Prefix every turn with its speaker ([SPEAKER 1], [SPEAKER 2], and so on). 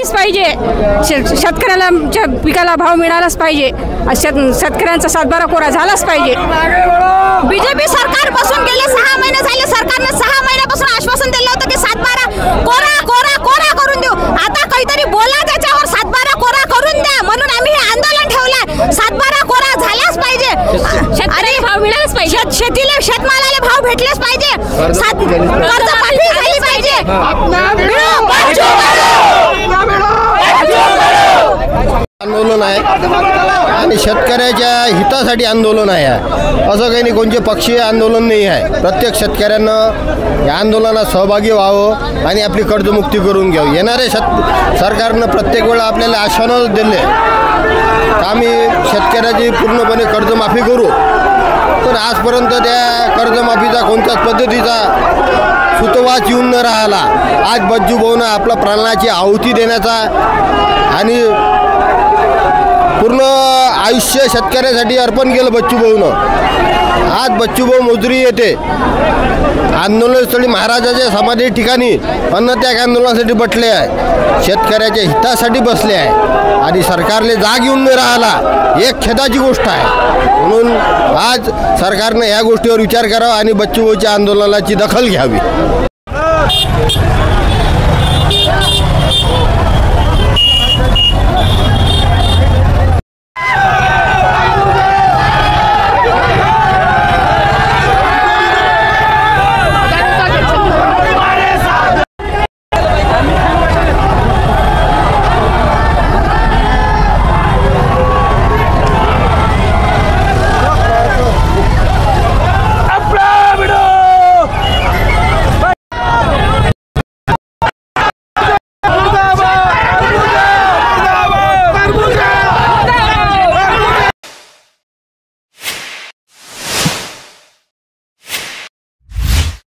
[SPEAKER 1] झालीच पाहिजे। शेतकऱ्याला पिकाला भाव मिळालाच पाहिजे। शेतकऱ्यांचा 7/12 कोरा झालाच पाहिजे।
[SPEAKER 2] बीजेपी सरकार बसून गेले 6 महिने झाले। सरकारने 6 महिन्यापासून आश्वासन दिलं होतं की 7/12 कोरा कोरा कोरा करून देऊ। आता काहीतरी बोला त्याच्यावर 7/12 कोरा करून द्या म्हणून आम्ही हे आंदोलन ठेवलंय। 7/12 कोरा झालाच पाहिजे।
[SPEAKER 1] शेतकऱ्याला भाव मिळालाच पाहिजे।
[SPEAKER 2] शेतीला शेतमालाला भाव भेटलेच पाहिजे। कर्जमाफी झाली पाहिजे।
[SPEAKER 3] आंदोलन आहे आणि शेतकऱ्याच्या हितासाठी आंदोलन आहे। असं काही नाही, कोणते पक्षीय आंदोलन नाही आहे। प्रत्येक शेतकऱ्यांना या आंदोलनात सहभागी व्हावं आणि आपली कर्जमुक्ती करून घ्यावी। येणारे सरकारनं प्रत्येक वेळा आपल्याला आश्वासन दिले आम्ही शेतकऱ्याची पूर्णपणे कर्जमाफी करू, पण आजपर्यंत त्या कर्जमाफीचा कोणत्याच पद्धतीचा सुतोवाच येऊन न राहिला। आज बच्चू भाऊनं आपल्या प्राणाची आहुती देण्याचा आणि पूर्ण आयुष्य शेतकऱ्यासाठी अर्पण केलं बच्चू भाऊनं। आज बच्चू भाऊ मोजरी येते आंदोलनस्थळी महाराजाच्या समाधी ठिकाणी अन्नत्याग आंदोलनासाठी बसले आहे, शेतकऱ्याच्या हितासाठी बसले आहे आणि सरकारले जाग येऊन न राहिला, एक खेदाची गोष्ट आहे। म्हणून आज सरकारने या गोष्टीवर विचार करावा आणि बच्चू भाऊच्या आंदोलनाची दखल घ्यावी।